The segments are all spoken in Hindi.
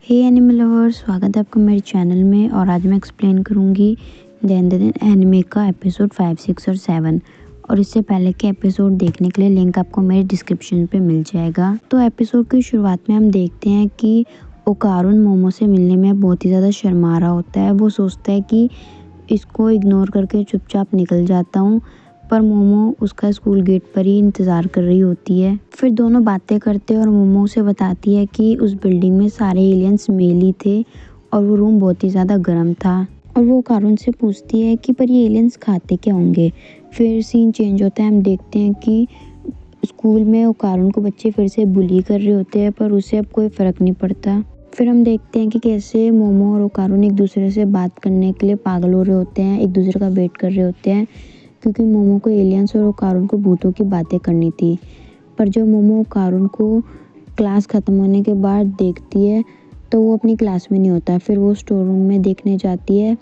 हे एनिमे लवर्स, स्वागत है आपका मेरे चैनल में। और आज मैं एक्सप्लेन करूँगी दैन दिन एनिमे का एपिसोड 5, 6 और 7। और इससे पहले के एपिसोड देखने के लिए लिंक आपको मेरे डिस्क्रिप्शन पे मिल जाएगा। तो एपिसोड की शुरुआत में हम देखते हैं कि ओकारुन मोमो से मिलने में बहुत ही ज़्यादा शर्मा रहा होता है। वो सोचता है कि इसको इग्नोर करके चुपचाप निकल जाता हूँ, पर मोमो उसका स्कूल गेट पर ही इंतज़ार कर रही होती है। फिर दोनों बातें करते हैं और मोमो उसे बताती है कि उस बिल्डिंग में सारे एलियंस मेल ही थे और वो रूम बहुत ही ज़्यादा गर्म था। और वो ओकारुन से पूछती है कि पर ये एलियंस खाते क्या होंगे। फिर सीन चेंज होता है, हम देखते हैं कि स्कूल में ओकारुन को बच्चे फिर से बुली कर रहे होते हैं, पर उसे अब कोई फ़र्क नहीं पड़ता। फिर हम देखते हैं कि कैसे मोमो और ओकारुन एक दूसरे से बात करने के लिए पागल हो रहे होते हैं, एक दूसरे का वेट कर रहे होते हैं, क्योंकि मोमो को एलियंस और ओकारुन को भूतों की बातें करनी थी। पर जब मोमो ओकारुन को क्लास ख़त्म होने के बाद देखती है तो वो अपनी क्लास में नहीं होता। फिर वो स्टोर रूम में देखने जाती है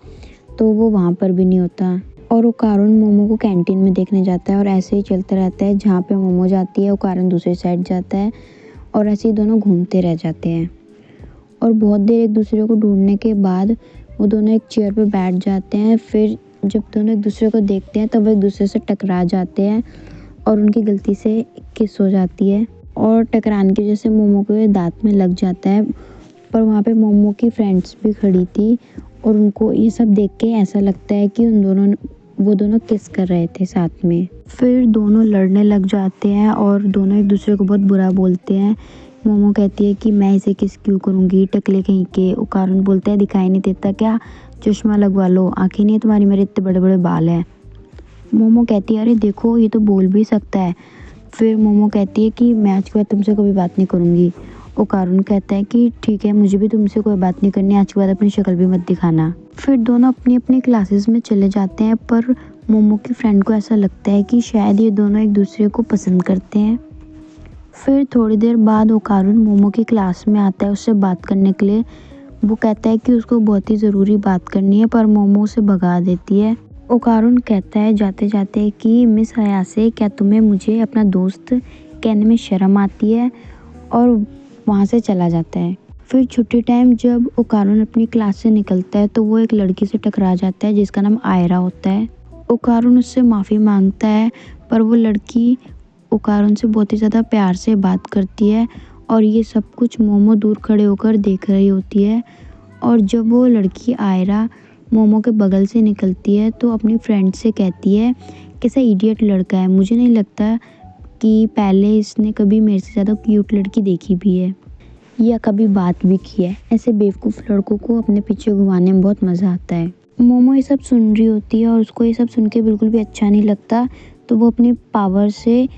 तो वो वहाँ पर भी नहीं होता। और ओकारुन मोमो को कैंटीन में देखने जाता है और ऐसे ही चलता रहता है। जहाँ पे मोमो जाती है ओकारुन दूसरी साइड जाता है और ऐसे ही दोनों घूमते रह जाते हैं। और बहुत देर एक दूसरे को ढूंढने के बाद वो दोनों एक चेयर पर बैठ जाते हैं। फिर जब दोनों एक दूसरे को देखते हैं तब वो एक दूसरे से टकरा जाते हैं और उनकी गलती से किस हो जाती है। और टकराने की वजह से मोमो को दांत में लग जाता है। पर वहाँ पे मोमो की फ्रेंड्स भी खड़ी थी और उनको ये सब देख के ऐसा लगता है कि वो दोनों किस कर रहे थे साथ में। फिर दोनों लड़ने लग जाते हैं और दोनों एक दूसरे को बहुत बुरा बोलते हैं। मोमो कहती है कि मैं इसे किस क्यों करूँगी, टकले कहीं के। ओकारुन बोलता है दिखाई नहीं देता क्या, चश्मा लगवा लो, आँखें नहीं तुम्हारी, मेरे इतने बड़े बड़े बाल हैं। मोमो कहती है अरे देखो ये तो बोल भी सकता है। फिर मोमो कहती है कि मैं आज के बाद तुमसे कभी बात नहीं करूँगी। ओकारुन कहता है कि ठीक है, मुझे भी तुमसे कोई बात नहीं करनी, आज के बाद अपनी शक्ल भी मत दिखाना। फिर दोनों अपनी अपनी क्लासेस में चले जाते हैं, पर मोमो की फ्रेंड को ऐसा लगता है कि शायद ये दोनों एक दूसरे को पसंद करते हैं। फिर थोड़ी देर बाद ओकारुन मोमो की क्लास में आता है उससे बात करने के लिए। वो कहता है कि उसको बहुत ही ज़रूरी बात करनी है, पर मोमो उसे भगा देती है। ओकारुन कहता है जाते जाते कि मिस हयासे, क्या तुम्हें मुझे अपना दोस्त कहने में शर्म आती है, और वहाँ से चला जाता है। फिर छुट्टी टाइम जब ओकारुन अपनी क्लास से निकलता है तो वो एक लड़की से टकरा जाता है जिसका नाम आयरा होता है। ओकारुन उससे माफ़ी मांगता है, पर वो लड़की ओकारुन से बहुत ही ज़्यादा प्यार से बात करती है और ये सब कुछ मोमो दूर खड़े होकर देख रही होती है। और जब वो लड़की आयरा मोमो के बगल से निकलती है तो अपनी फ्रेंड से कहती है कैसा इडियट लड़का है, मुझे नहीं लगता कि पहले इसने कभी मेरे से ज़्यादा क्यूट लड़की देखी भी है या कभी बात भी की है। ऐसे बेवकूफ़ लड़कों को अपने पीछे घुमाने में बहुत मज़ा आता है। मोमो ये सब सुन रही होती है और उसको ये सब सुन के बिल्कुल भी अच्छा नहीं लगता, तो वो अपनी पावर से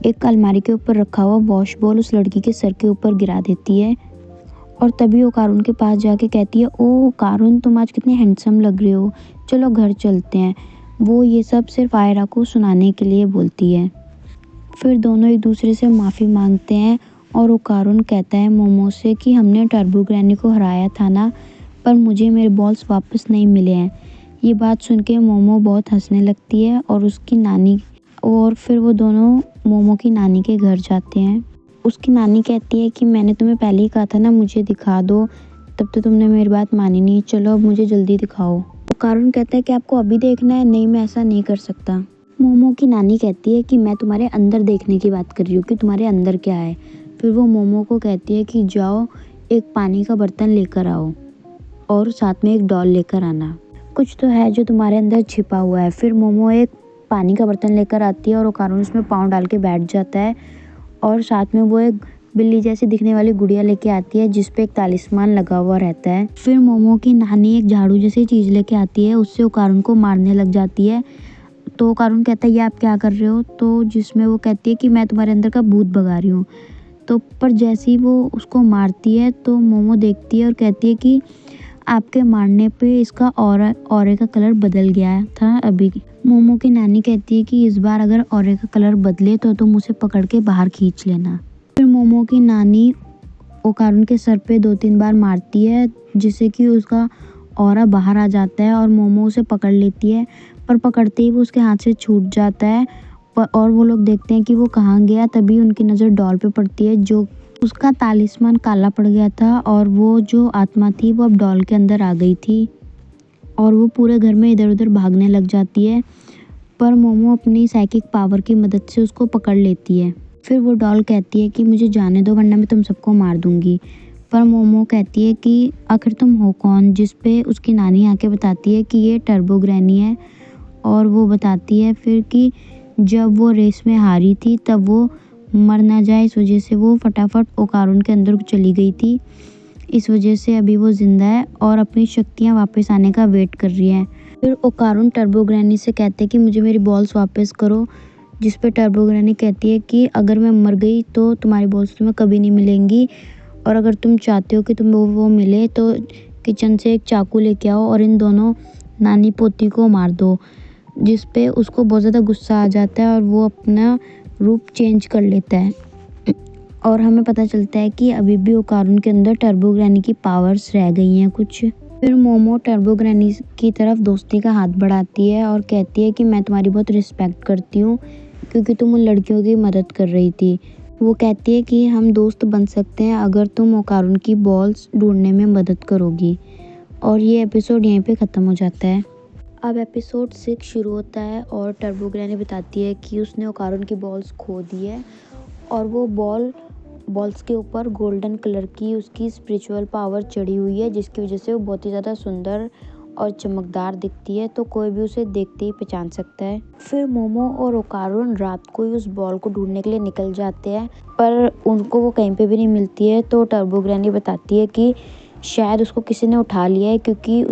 एक अलमारी के ऊपर रखा हुआ वॉश बॉल उस लड़की के सर के ऊपर गिरा देती है। और तभी ओकारुन के पास जाके कहती है ओ ओकारुन, तुम आज कितने हैंडसम लग रहे हो, चलो घर चलते हैं। वो ये सब सिर्फ आयरा को सुनाने के लिए बोलती है। फिर दोनों एक दूसरे से माफ़ी मांगते हैं और ओकारुन कहता है मोमो से कि हमने टर्बो ग्रैनी को हराया था ना, पर मुझे मेरे बॉल्स वापस नहीं मिले हैं। ये बात सुन के मोमो बहुत हंसने लगती है और फिर वो दोनों मोमो की नानी के घर जाते हैं। उसकी नानी कहती है कि मैंने तुम्हें पहले ही कहा था ना मुझे दिखा दो, तब तो तुमने मेरी बात मानी नहीं, चलो अब मुझे जल्दी दिखाओ। ओकारुन कहता है कि आपको अभी देखना है, नहीं मैं ऐसा नहीं कर सकता। मोमो की नानी कहती है कि मैं तुम्हारे अंदर देखने की बात कर रही हूँ कि तुम्हारे अंदर क्या है। फिर वो मोमो को कहती है कि जाओ एक पानी का बर्तन लेकर आओ और साथ में एक डॉल लेकर आना, कुछ तो है जो तुम्हारे अंदर छिपा हुआ है। फिर मोमो एक पानी का बर्तन लेकर आती है और ओकारुन उसमें पाँव डाल के बैठ जाता है और साथ में वो एक बिल्ली जैसी दिखने वाली गुड़िया लेके आती है जिस पे एक तालिस्मान लगा हुआ रहता है। फिर मोमो की नानी एक झाड़ू जैसी चीज़ लेके आती है, उससे ओकारुन को मारने लग जाती है। तो ओकारुन कहता है ये आप क्या कर रहे हो, तो जिसमें वो कहती है कि मैं तुम्हारे अंदर का भूत भगा रही हूँ। तो पर जैसे ही वो उसको मारती है तो मोमो देखती है और कहती है कि आपके मारने पे इसका ऑरे का कलर बदल गया था अभी। मोमो की नानी कहती है कि इस बार अगर ऑरे का कलर बदले तो तुम उसे पकड़ के बाहर खींच लेना। फिर मोमो की नानी ओकारुन के सर पे 2-3 बार मारती है जिससे कि उसका ऑरा बाहर आ जाता है और मोमो उसे पकड़ लेती है, पर पकड़ते ही वो उसके हाथ से छूट जाता है और वो लोग देखते हैं कि वो कहाँ गया। तभी उनकी नज़र डॉल पे पड़ती है जो उसका तालिस्मान काला पड़ गया था और वो जो आत्मा थी वो अब डॉल के अंदर आ गई थी और वो पूरे घर में इधर उधर भागने लग जाती है। पर मोमो अपनी साइकिक पावर की मदद से उसको पकड़ लेती है। फिर वो डॉल कहती है कि मुझे जाने दो वरना मैं तुम सबको मार दूंगी। पर मोमो कहती है कि आखिर तुम हो कौन, जिस पे उसकी नानी आके बताती है कि ये टर्बो ग्रैनी है। और वो बताती है फिर कि जब वो रेस में हारी थी तब वो मर ना जाए इस वजह से वो फटाफट ओकारुन के अंदर चली गई थी। इस वजह से अभी वो जिंदा है और अपनी शक्तियाँ वापस आने का वेट कर रही है। फिर ओकारुन टर्बो ग्रैनी से कहते हैं कि मुझे मेरी बॉल्स वापस करो, जिस पे टर्बो ग्रैनी कहती है कि अगर मैं मर गई तो तुम्हारी बॉल्स तुम्हें कभी नहीं मिलेंगी और अगर तुम चाहते हो कि तुम्हें वो मिले तो किचन से एक चाकू लेके आओ और इन दोनों नानी पोती को मार दो। जिस पे उसको बहुत ज़्यादा गुस्सा आ जाता है और वो अपना रूप चेंज कर लेता है। और हमें पता चलता है कि अभी भी ओकारुन के अंदर टर्बो ग्रैनी की पावर्स रह गई हैं कुछ। फिर मोमो टर्बो ग्रैनी की तरफ दोस्ती का हाथ बढ़ाती है और कहती है कि मैं तुम्हारी बहुत रिस्पेक्ट करती हूँ क्योंकि तुम उन लड़कियों की मदद कर रही थी। वो कहती है कि हम दोस्त बन सकते हैं अगर तुम ओकारुन की बॉल्स ढूंढने में मदद करोगी। और ये एपिसोड यहीं पे ख़त्म हो जाता है। अब एपिसोड 6 शुरू होता है और टर्बो ग्रैनी बताती है कि उसने ओकारुन की बॉल्स खो दी है और वो बॉल्स के ऊपर गोल्डन कलर की उसकी स्पिरिचुअल पावर चढ़ी हुई है, जिसकी वजह से वो बहुत ही ज़्यादा सुंदर और चमकदार दिखती है, तो कोई भी उसे देखते ही पहचान सकता है। फिर मोमो और ओकारुन रात को ही उस बॉल को ढूंढने के लिए निकल जाते हैं पर उनको वो कहीं पे भी नहीं मिलती है। तो टर्बो ग्रैनी बताती है कि शायद उसको किसी ने उठा लिया है क्योंकि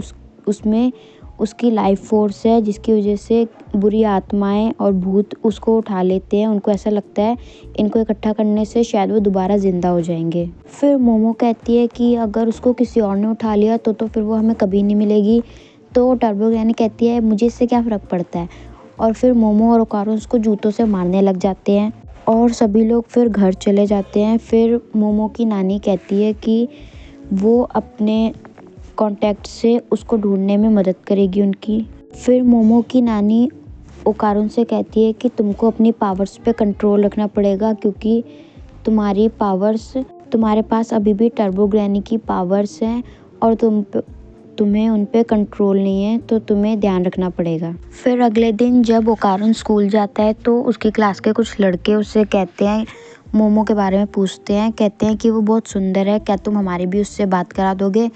उसमें उसकी लाइफ फोर्स है, जिसकी वजह से बुरी आत्माएं और भूत उसको उठा लेते हैं। उनको ऐसा लगता है इनको इकट्ठा करने से शायद वो दोबारा ज़िंदा हो जाएंगे। फिर मोमो कहती है कि अगर उसको किसी और ने उठा लिया तो फिर वो हमें कभी नहीं मिलेगी। तो टर्बो ग्रैनी कहती है मुझे इससे क्या फ़र्क पड़ता है। और फिर मोमो और ओकारुन उसको जूतों से मारने लग जाते हैं और सभी लोग फिर घर चले जाते हैं। फिर मोमो की नानी कहती है कि वो अपने कॉन्टैक्ट से उसको ढूंढने में मदद करेगी उनकी। फिर मोमो की नानी ओकारुन से कहती है कि तुमको अपनी पावर्स पे कंट्रोल रखना पड़ेगा क्योंकि तुम्हारे पास अभी भी टर्बो ग्रैनी की पावर्स हैं और तुम्हें उन पे कंट्रोल नहीं है, तो तुम्हें ध्यान रखना पड़ेगा। फिर अगले दिन जब ओकारुन स्कूल जाता है तो उसकी क्लास के कुछ लड़के उससे कहते हैं, मोमो के बारे में पूछते हैं, कहते हैं कि वो बहुत सुंदर है, क्या तुम हमारी भी उससे बात करा दोगे।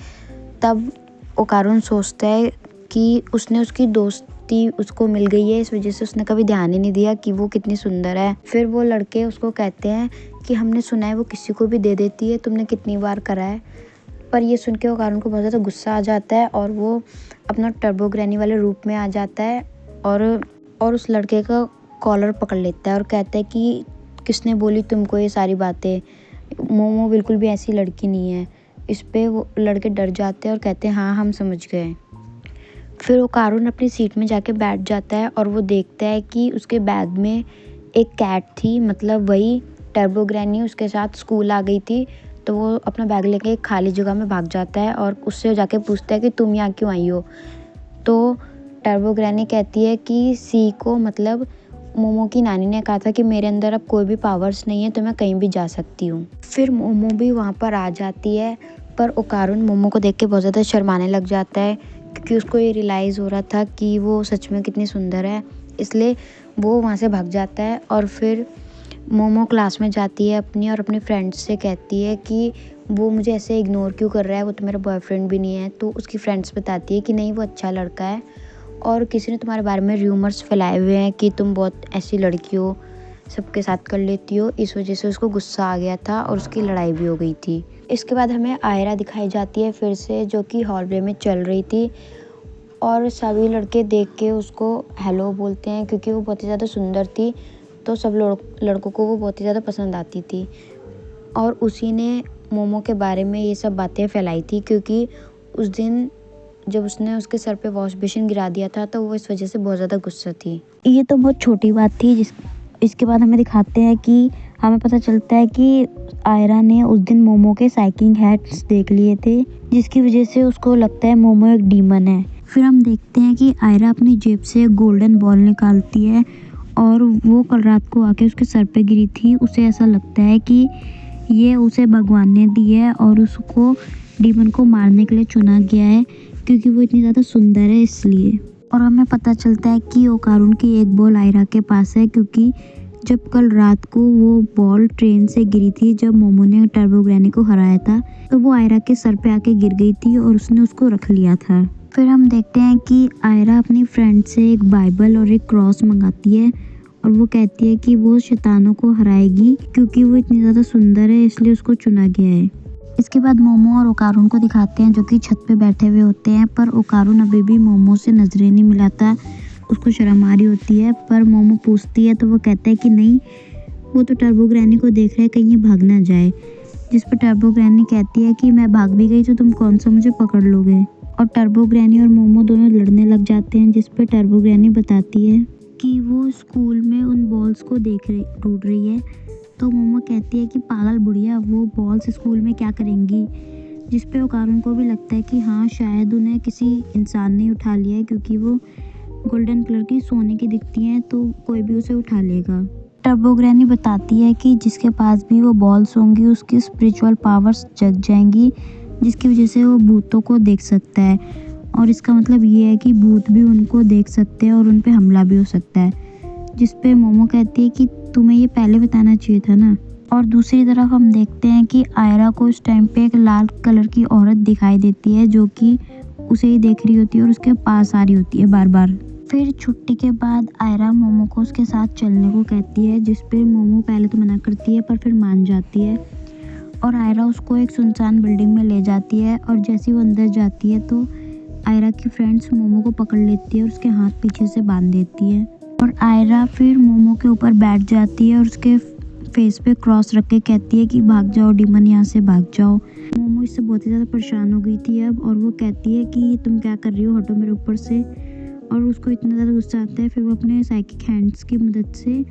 तब ओकारुन सोचता है कि उसने उसकी दोस्ती उसको मिल गई है, इस वजह से उसने कभी ध्यान ही नहीं दिया कि वो कितनी सुंदर है। फिर वो लड़के उसको कहते हैं कि हमने सुना है वो किसी को भी दे देती है, तुमने कितनी बार करा है। पर ये सुन के ओकारुन को बहुत ज़्यादा गुस्सा आ जाता है और वो अपना टर्बो ग्रैनी वाले रूप में आ जाता है और उस लड़के का कॉलर पकड़ लेता है और कहता है कि किसने बोली तुमको ये सारी बातें, मोमो बिल्कुल भी ऐसी लड़की नहीं है। इस पे वो लड़के डर जाते हैं और कहते हैं हाँ हम समझ गए। फिर ओकारुन अपनी सीट में जाके बैठ जाता है और वो देखता है कि उसके बैग में एक कैट थी, मतलब वही टर्बो ग्रैनी उसके साथ स्कूल आ गई थी। तो वो अपना बैग लेके एक खाली जगह में भाग जाता है और उससे जाके पूछता है कि तुम यहाँ क्यों आई हो। तो टर्बो ग्रैनी कहती है कि सी को, मतलब मोमो की नानी ने कहा था कि मेरे अंदर अब कोई भी पावर्स नहीं है तो मैं कहीं भी जा सकती हूँ। फिर मोमो भी वहाँ पर आ जाती है पर ओकारुन मोमो को देख के बहुत ज़्यादा शर्माने लग जाता है क्योंकि उसको ये रियलाइज़ हो रहा था कि वो सच में कितनी सुंदर है, इसलिए वो वहाँ से भाग जाता है। और फिर मोमो क्लास में जाती है अपनी और अपनी फ्रेंड्स से कहती है कि वो मुझे ऐसे इग्नोर क्यों कर रहा है, वो तो मेरा बॉयफ्रेंड भी नहीं है। तो उसकी फ्रेंड्स बताती है कि नहीं वो अच्छा लड़का है और किसी ने तुम्हारे बारे में र्यूमर्स फैलाए हुए हैं कि तुम बहुत ऐसी लड़की हो, सबके साथ कर लेती हो। इस वजह से उसको गुस्सा आ गया था और उसकी लड़ाई भी हो गई थी। इसके बाद हमें आयरा दिखाई जाती है फिर से, जो कि हॉलवे में चल रही थी और सभी लड़के देख के उसको हेलो बोलते हैं क्योंकि वो बहुत ही ज़्यादा सुंदर थी। तो सब लड़कों को वो बहुत ही ज़्यादा पसंद आती थी और उसी ने मोमो के बारे में ये सब बातें फैलाई थी क्योंकि उस दिन जब उसने उसके सर पे वॉश बेसिन गिरा दिया था तो वो इस वजह से बहुत ज़्यादा गुस्सा थी। ये तो बहुत छोटी बात थी। इसके बाद हमें दिखाते हैं कि हमें पता चलता है कि आयरा ने उस दिन मोमो के साइकिंग हैट्स देख लिए थे, जिसकी वजह से उसको लगता है मोमो एक डीमन है। फिर हम देखते हैं कि आयरा अपनी जेब से गोल्डन बॉल निकालती है और वो कल रात को आके उसके सर पे गिरी थी। उसे ऐसा लगता है कि ये उसे भगवान ने दी है और उसको डीमन को मारने के लिए चुना गया है क्योंकि वो इतनी ज़्यादा सुंदर है इसलिए। और हमें पता चलता है कि ओकारुन की एक बॉल आयरा के पास है क्योंकि जब कल रात को वो बॉल ट्रेन से गिरी थी, जब मोमो ने टर्बो ग्रैनी को हराया था तो वो आयरा के सर पे आके गिर गई थी और उसने उसको रख लिया था। फिर हम देखते हैं कि आयरा अपनी फ्रेंड से एक बाइबल और एक क्रॉस मंगाती है और वो कहती है कि वो शैतानों को हराएगी क्योंकि वो इतनी ज़्यादा सुंदर है इसलिए उसको चुना गया है। इसके बाद मोमो और ओकारुन को दिखाते हैं जो कि छत पे बैठे हुए होते हैं, पर ओकारुन अभी भी मोमो से नजरें नहीं मिलाता, उसको शर्म आ रही होती है। पर मोमो पूछती है तो वो कहता है कि नहीं, वो तो टर्बो ग्रैनी को देख रहा है, कहीं ये भाग ना जाए। जिस पर टर्बो ग्रैनी कहती है कि मैं भाग भी गई तो तुम कौन सा मुझे पकड़ लोगे। और टर्बो ग्रैनी और मोमो दोनों लड़ने लग जाते हैं, जिस पर टर्बो ग्रैनी बताती है कि वो स्कूल में उन बॉल्स को ढूंढ रही है। तो मोमो कहती है कि पागल बुढ़िया, वो बॉल्स स्कूल में क्या करेंगी। जिस पे ओकारुन को भी लगता है कि हाँ, शायद उन्हें किसी इंसान ने उठा लिया है क्योंकि वो गोल्डन कलर की सोने की दिखती हैं तो कोई भी उसे उठा लेगा। टर्बो ग्रैनी बताती है कि जिसके पास भी वो बॉल्स होंगी उसकी स्पिरिचुअल पावर्स जग जाएंगी, जिसकी वजह से वो भूतों को देख सकता है। और इसका मतलब ये है कि भूत भी उनको देख सकते हैं और उन पे हमला भी हो सकता है। जिस पे मोमो कहती है कि तुम्हें ये पहले बताना चाहिए था ना। और दूसरी तरफ हम देखते हैं कि आयरा को इस टाइम पे एक लाल कलर की औरत दिखाई देती है जो कि उसे ही देख रही होती है और उसके पास आ रही होती है बार बार। फिर छुट्टी के बाद आयरा मोमो को उसके साथ चलने को कहती है, जिस पे मोमो पहले तो मना करती है पर फिर मान जाती है। और आयरा उसको एक सुनसान बिल्डिंग में ले जाती है और जैसे वो अंदर जाती है तो आयरा की फ्रेंड्स मोमो को पकड़ लेती है और उसके हाथ पीछे से बांध देती है। और आयरा फिर मोमो के ऊपर बैठ जाती है और उसके फेस पे क्रॉस रख के कहती है कि भाग जाओ डीमन, यहाँ से भाग जाओ। मोमो इससे बहुत ही ज़्यादा परेशान हो गई थी अब, और वो कहती है कि तुम क्या कर रही हो, हटो मेरे ऊपर से। और उसको इतना ज़्यादा गुस्सा आता है, फिर वो अपने साइकिक हैंड्स की मदद से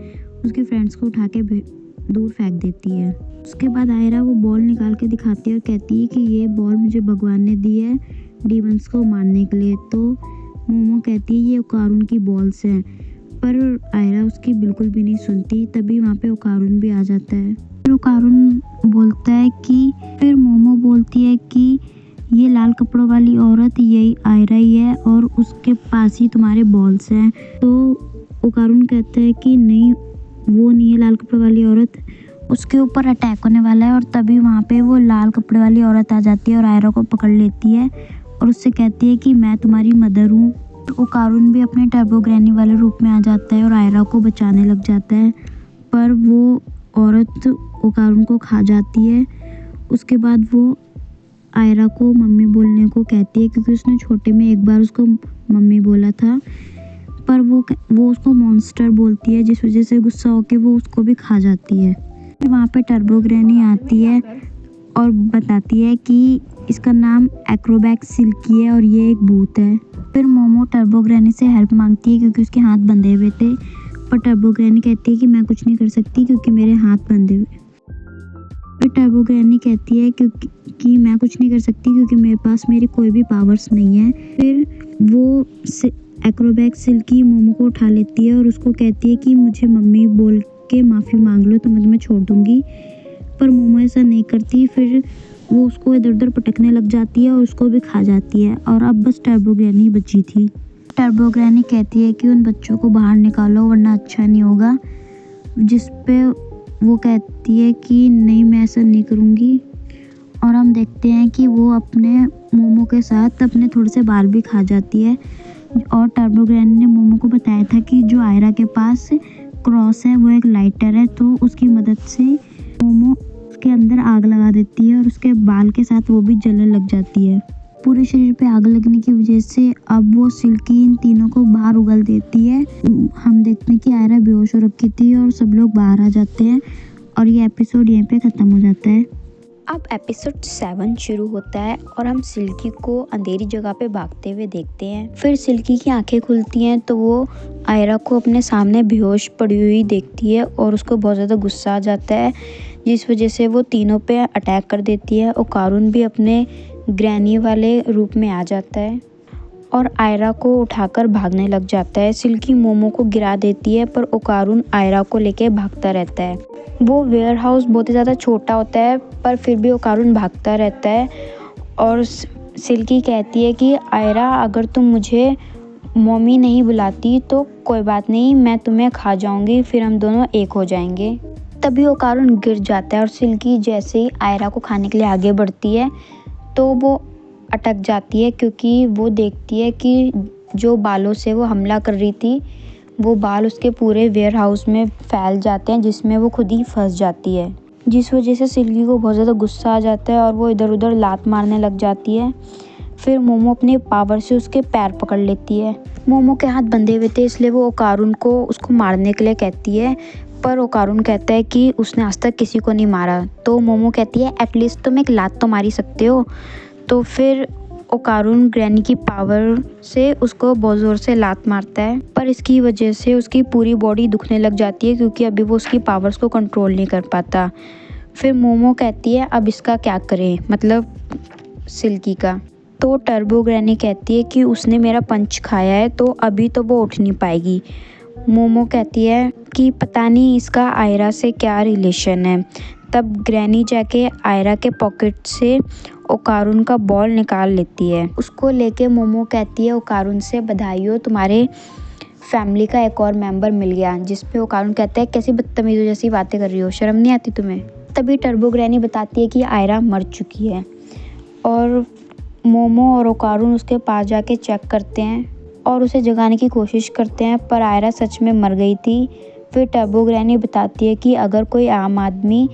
उसके फ्रेंड्स को उठा के दूर फेंक देती है। उसके बाद आयरा वो बॉल निकाल के दिखाती है और कहती है कि ये बॉल मुझे भगवान ने दी है डीमंस को मारने के लिए। तो मोमो कहती है ये ओकारुन की बॉल्स हैं, पर आयरा उसकी बिल्कुल भी नहीं सुनती। तभी वहाँ पे ओकारुन भी आ जाता है। फिर ओकारुन बोलता है कि फिर मोमो बोलती है कि ये लाल कपड़ों वाली औरत यही आयरा ही है और उसके पास ही तुम्हारे बॉल्स हैं। तो ओकारुन कहता है कि नहीं, वो नहीं है लाल कपड़े वाली औरत, उसके ऊपर अटैक होने वाला है। और तभी वहाँ पे वो लाल कपड़े वाली औरत आ जाती है और आयरा को पकड़ लेती है और उससे कहती है कि मैं तुम्हारी मदर हूँ। ओकारुन भी अपने टर्बो ग्रैनी वाले रूप में आ जाता है और आयरा को बचाने लग जाता है, पर वो औरत ओकारुन को खा जाती है। उसके बाद वो आयरा को मम्मी बोलने को कहती है क्योंकि उसने छोटे में एक बार उसको मम्मी बोला था, पर वो उसको मॉन्स्टर बोलती है, जिस वजह से गुस्सा होकर वो उसको भी खा जाती है। फिर वहाँ पे टर्बो ग्रैनी आती है और बताती है कि इसका नाम एक्रोबैट सिल्की है और ये एक भूत है। फिर मोमो टर्बो ग्रैनी से हेल्प मांगती है क्योंकि उसके हाथ बंधे हुए थे, पर टर्बो ग्रैनी कहती है कि मैं कुछ नहीं कर सकती क्योंकि मेरे हाथ बंधे हुए। फिर टर्बो ग्रैनी कहती है कि मैं कुछ नहीं कर सकती क्योंकि मेरे पास मेरी कोई भी पावर्स नहीं है। फिर वो एक्रोबैट सिल्की मोमो को उठा लेती है और उसको कहती है कि मुझे मम्मी बोल के माफ़ी मांग लो तो मैं तुम्हें छोड़ दूँगी, पर मोमो ऐसा नहीं करती। फिर वो उसको इधर उधर पटकने लग जाती है और उसको भी खा जाती है। और अब बस टर्बो ग्रैनी बची थी। टर्बो ग्रैनी कहती है कि उन बच्चों को बाहर निकालो वरना अच्छा नहीं होगा, जिस पे वो कहती है कि नहीं, मैं ऐसा नहीं करूँगी। और हम देखते हैं कि वो अपने मोमो के साथ अपने थोड़े से बाल भी खा जाती है। और टर्बो ग्रैनी ने मोमो को बताया था कि जो आयरा के पास क्रॉस है वो एक लाइटर है, तो उसकी मदद से मोमो के अंदर आग लगा देती है और उसके बाल के साथ वो भी जलने लग जाती है। पूरे शरीर पे आग लगने की वजह से अब वो सिल्की इन तीनों को बाहर उगल देती है। हम देखते हैं कि आयरा बेहोश हो रखी थी और सब लोग बाहर आ जाते हैं और ये एपिसोड यहीं पे ख़त्म हो जाता है। अब एपिसोड 7 शुरू होता है और हम सिल्की को अंधेरी जगह पे भागते हुए देखते हैं। फिर सिल्की की आंखें खुलती हैं तो वो आयरा को अपने सामने बेहोश पड़ी हुई देखती है और उसको बहुत ज़्यादा गुस्सा आ जाता है, जिस वजह से वो तीनों पे अटैक कर देती है। ओकारुन भी अपने ग्रैनी वाले रूप में आ जाता है और आयरा को उठाकर भागने लग जाता है। सिल्की मोमो को गिरा देती है पर ओकारुन आयरा को लेके भागता रहता है। वो वेयर हाउस बहुत ही ज़्यादा छोटा होता है पर फिर भी ओकारुन भागता रहता है और सिल्की कहती है कि आयरा, अगर तुम मुझे मम्मी नहीं बुलाती तो कोई बात नहीं, मैं तुम्हें खा जाऊंगी, फिर हम दोनों एक हो जाएंगे। तभी ओकारुन गिर जाता है और सिल्की जैसे ही आयरा को खाने के लिए आगे बढ़ती है तो वो अटक जाती है, क्योंकि वो देखती है कि जो बालों से वो हमला कर रही थी वो बाल उसके पूरे वेयर हाउस में फैल जाते हैं, जिसमें वो खुद ही फंस जाती है, जिस वजह से सिल्की को बहुत ज़्यादा गुस्सा आ जाता है और वो इधर उधर लात मारने लग जाती है। फिर मोमो अपने पावर से उसके पैर पकड़ लेती है। मोमो के हाथ बंधे हुए थे इसलिए वो ओकारुन को उसको मारने के लिए कहती है, पर ओकारुन कहता है कि उसने आज तक किसी को नहीं मारा। तो मोमो कहती है एटलीस्ट तुम एक लात तो मार ही सकते हो। तो फिर ओकारुन ग्रैनी की पावर से उसको बहुत ज़ोर से लात मारता है, पर इसकी वजह से उसकी पूरी बॉडी दुखने लग जाती है क्योंकि अभी वो उसकी पावर्स को कंट्रोल नहीं कर पाता। फिर मोमो कहती है अब इसका क्या करें, मतलब सिल्की का। तो टर्बो ग्रैनी कहती है कि उसने मेरा पंच खाया है तो अभी तो वो उठ नहीं पाएगी। मोमो कहती है कि पता नहीं इसका आयरा से क्या रिलेशन है। तब ग्रैनी जाके आयरा के पॉकेट से ओकारुन का बॉल निकाल लेती है। उसको लेके मोमो कहती है ओकारुन से बधाई हो, तुम्हारे फैमिली का एक और मेंबर मिल गया। जिस पे ओकारुन कहता है कैसी बदतमीज़ जैसी बातें कर रही हो, शर्म नहीं आती तुम्हें। तभी टर्बो ग्रैनी बताती है कि आयरा मर चुकी है और मोमो और ओकारुन उसके पास जाके चेक करते हैं और उसे जगाने की कोशिश करते हैं, पर आयरा सच में मर गई थी। फिर टर्बो ग्रैनी बताती है कि अगर कोई आम आदमी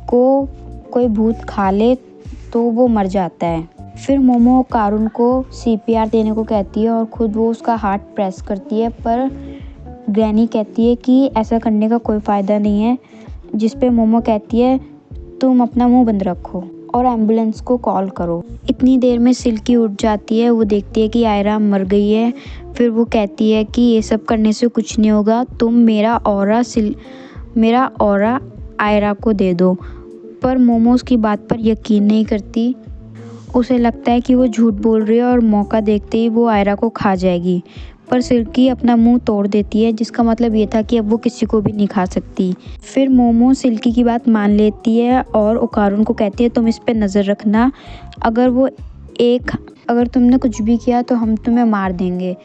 को कोई भूत खा ले तो वो मर जाता है। फिर मोमो ओकारुन को CPR देने को कहती है और खुद वो उसका हार्ट प्रेस करती है, पर ग्रैनी कहती है कि ऐसा करने का कोई फ़ायदा नहीं है। जिस पे मोमो कहती है तुम अपना मुंह बंद रखो और एम्बुलेंस को कॉल करो। इतनी देर में सिल्की उठ जाती है, वो देखती है कि आयरा मर गई है। फिर वो कहती है कि ये सब करने से कुछ नहीं होगा, तुम मेरा ऑरा आयरा को दे दो। पर मोमो उसकी बात पर यकीन नहीं करती। उसे लगता है कि वो झूठ बोल रही है और मौका देखते ही वो आयरा को खा जाएगी, पर सिल्की अपना मुंह तोड़ देती है, जिसका मतलब ये था कि अब वो किसी को भी नहीं खा सकती। फिर मोमो सिल्की की बात मान लेती है और ओकारुन को कहती है तुम इस पे नज़र रखना, अगर तुमने कुछ भी किया तो हम तुम्हें मार देंगे।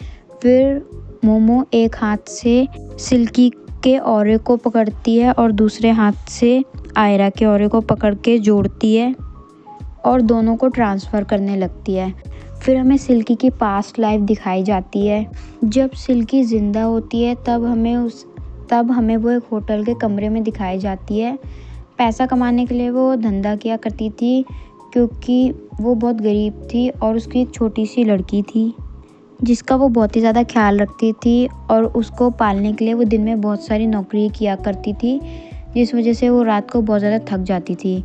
फिर मोमो एक हाथ से सिल्की के ऑरे को पकड़ती है और दूसरे हाथ से आयरा के ऑरे को पकड़ के जोड़ती है और दोनों को ट्रांसफ़र करने लगती है। फिर हमें सिल्की की पास्ट लाइफ दिखाई जाती है। जब सिल्की ज़िंदा होती है तब हमें वो एक होटल के कमरे में दिखाई जाती है। पैसा कमाने के लिए वो धंधा किया करती थी क्योंकि वो बहुत गरीब थी और उसकी एक छोटी सी लड़की थी जिसका वो बहुत ही ज़्यादा ख्याल रखती थी और उसको पालने के लिए वो दिन में बहुत सारी नौकरी किया करती थी, जिस वजह से वो रात को बहुत ज़्यादा थक जाती थी।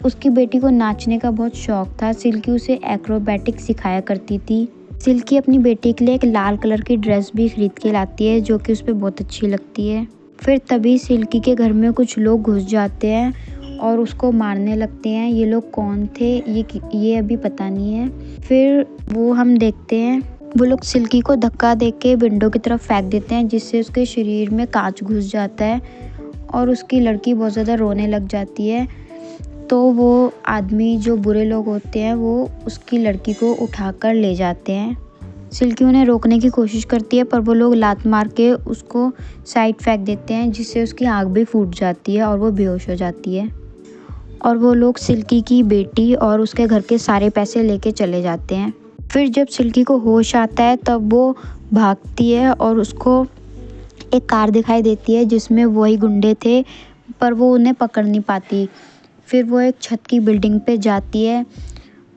उसकी बेटी को नाचने का बहुत शौक था। सिल्की उसे एक्रोबैटिक सिखाया करती थी। सिल्की अपनी बेटी के लिए एक लाल कलर की ड्रेस भी खरीद के लाती है जो कि उस पर बहुत अच्छी लगती है। फिर तभी सिल्की के घर में कुछ लोग घुस जाते हैं और उसको मारने लगते हैं। ये लोग कौन थे ये अभी पता नहीं है। फिर वो हम देखते हैं वो लोग सिल्की को धक्का दे के विंडो की तरफ फेंक देते हैं, जिससे उसके शरीर में कांच घुस जाता है और उसकी लड़की बहुत ज़्यादा रोने लग जाती है। तो वो आदमी जो बुरे लोग होते हैं वो उसकी लड़की को उठाकर ले जाते हैं। सिल्की उन्हें रोकने की कोशिश करती है पर वो लोग लात मार के उसको साइड फेंक देते हैं, जिससे उसकी आँख भी फूट जाती है और वो बेहोश हो जाती है। और वो लोग सिल्की की बेटी और उसके घर के सारे पैसे लेके चले जाते हैं। फिर जब सिल्की को होश आता है तब वो भागती है और उसको एक कार दिखाई देती है जिसमें वही गुंडे थे, पर वो उन्हें पकड़ नहीं पाती। फिर वो एक छत की बिल्डिंग पे जाती है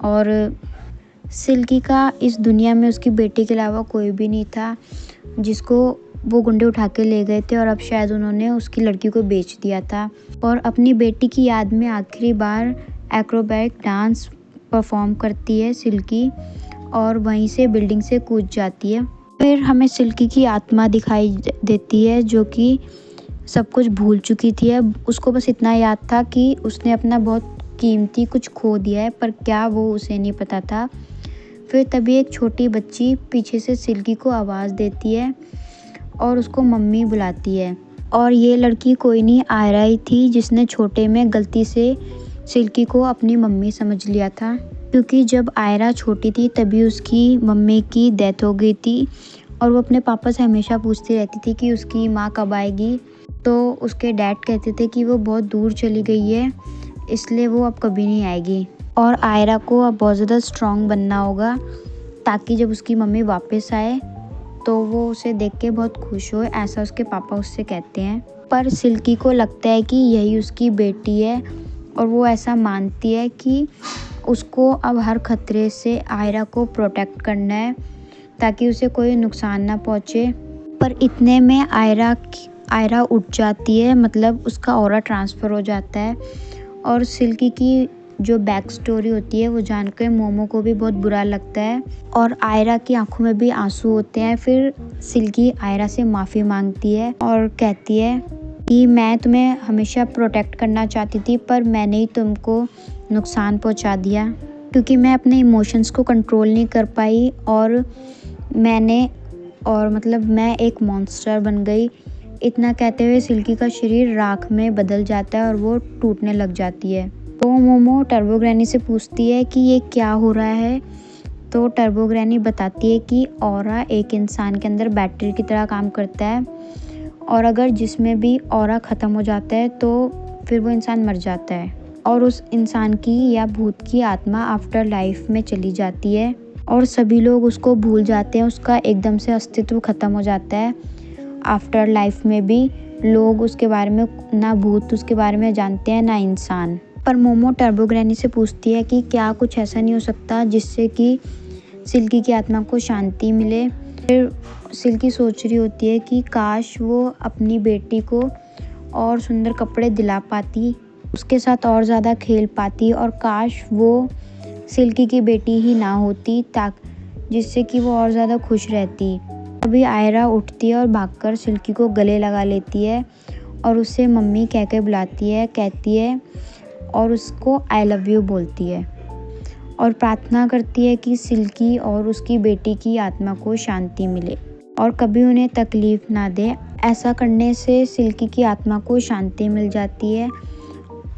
और सिल्की का इस दुनिया में उसकी बेटी के अलावा कोई भी नहीं था जिसको वो गुंडे उठा के ले गए थे, और अब शायद उन्होंने उसकी लड़की को बेच दिया था। और अपनी बेटी की याद में आखिरी बार एक्रोबैटिक डांस परफॉर्म करती है सिल्की और वहीं से बिल्डिंग से कूद जाती है। फिर हमें सिल्की की आत्मा दिखाई देती है जो कि सब कुछ भूल चुकी थी। अब उसको बस इतना याद था कि उसने अपना बहुत कीमती कुछ खो दिया है, पर क्या वो उसे नहीं पता था। फिर तभी एक छोटी बच्ची पीछे से सिल्की को आवाज़ देती है और उसको मम्मी बुलाती है। और ये लड़की कोई नहीं, आयरा ही थी जिसने छोटे में गलती से सिल्की को अपनी मम्मी समझ लिया था, क्योंकि जब आयरा छोटी थी तभी उसकी मम्मी की डेथ हो गई थी और वो अपने पापा से हमेशा पूछती रहती थी कि उसकी माँ कब आएगी। तो उसके डैड कहते थे कि वो बहुत दूर चली गई है, इसलिए वो अब कभी नहीं आएगी और आयरा को अब बहुत ज़्यादा स्ट्रॉन्ग बनना होगा ताकि जब उसकी मम्मी वापस आए तो वो उसे देख के बहुत खुश हो, ऐसा उसके पापा उससे कहते हैं। पर सिल्की को लगता है कि यही उसकी बेटी है और वो ऐसा मानती है कि उसको अब हर खतरे से आयरा को प्रोटेक्ट करना है ताकि उसे कोई नुकसान ना पहुँचे। पर इतने में आयरा उठ जाती है, मतलब उसका ऑरा ट्रांसफ़र हो जाता है और सिल्की की जो बैक स्टोरी होती है वो जानकर मोमो को भी बहुत बुरा लगता है और आयरा की आंखों में भी आंसू होते हैं। फिर सिल्की आयरा से माफ़ी मांगती है और कहती है कि मैं तुम्हें हमेशा प्रोटेक्ट करना चाहती थी पर मैंने ही तुमको नुकसान पहुंचा दिया, क्योंकि मैं अपने इमोशंस को कंट्रोल नहीं कर पाई और मैं एक मॉन्स्टर बन गई। इतना कहते हुए सिल्की का शरीर राख में बदल जाता है और वो टूटने लग जाती है। तो मोमो टर्बो ग्रैनी से पूछती है कि ये क्या हो रहा है। तो टर्बो ग्रैनी बताती है कि ऑरा एक इंसान के अंदर बैटरी की तरह काम करता है और अगर जिसमें भी ऑरा ख़त्म हो जाता है तो फिर वो इंसान मर जाता है और उस इंसान की या भूत की आत्मा आफ्टर लाइफ में चली जाती है और सभी लोग उसको भूल जाते हैं, उसका एकदम से अस्तित्व ख़त्म हो जाता है। आफ्टर लाइफ में भी लोग उसके बारे में, ना भूत उसके बारे में जानते हैं ना इंसान। पर मोमो टर्बो ग्रैनी से पूछती है कि क्या कुछ ऐसा नहीं हो सकता जिससे कि सिल्की की आत्मा को शांति मिले। फिर सिल्की सोच रही होती है कि काश वो अपनी बेटी को और सुंदर कपड़े दिला पाती, उसके साथ और ज़्यादा खेल पाती और काश वो सिल्की की बेटी ही ना होती जिससे कि वो और ज़्यादा खुश रहती। अभी आयरा उठती है और भागकर सिल्की को गले लगा लेती है और उसे मम्मी कह के बुलाती है, कहती है और उसको आई लव यू बोलती है और प्रार्थना करती है कि सिल्की और उसकी बेटी की आत्मा को शांति मिले और कभी उन्हें तकलीफ़ ना दे। ऐसा करने से सिल्की की आत्मा को शांति मिल जाती है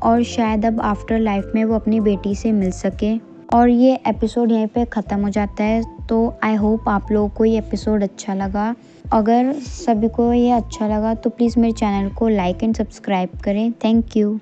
और शायद अब आफ्टर लाइफ में वो अपनी बेटी से मिल सके। और ये एपिसोड यहीं पे ख़त्म हो जाता है। तो आई होप आप लोगों को ये एपिसोड अच्छा लगा। अगर सभी को ये अच्छा लगा तो प्लीज़ मेरे चैनल को लाइक एंड सब्सक्राइब करें। Thank you.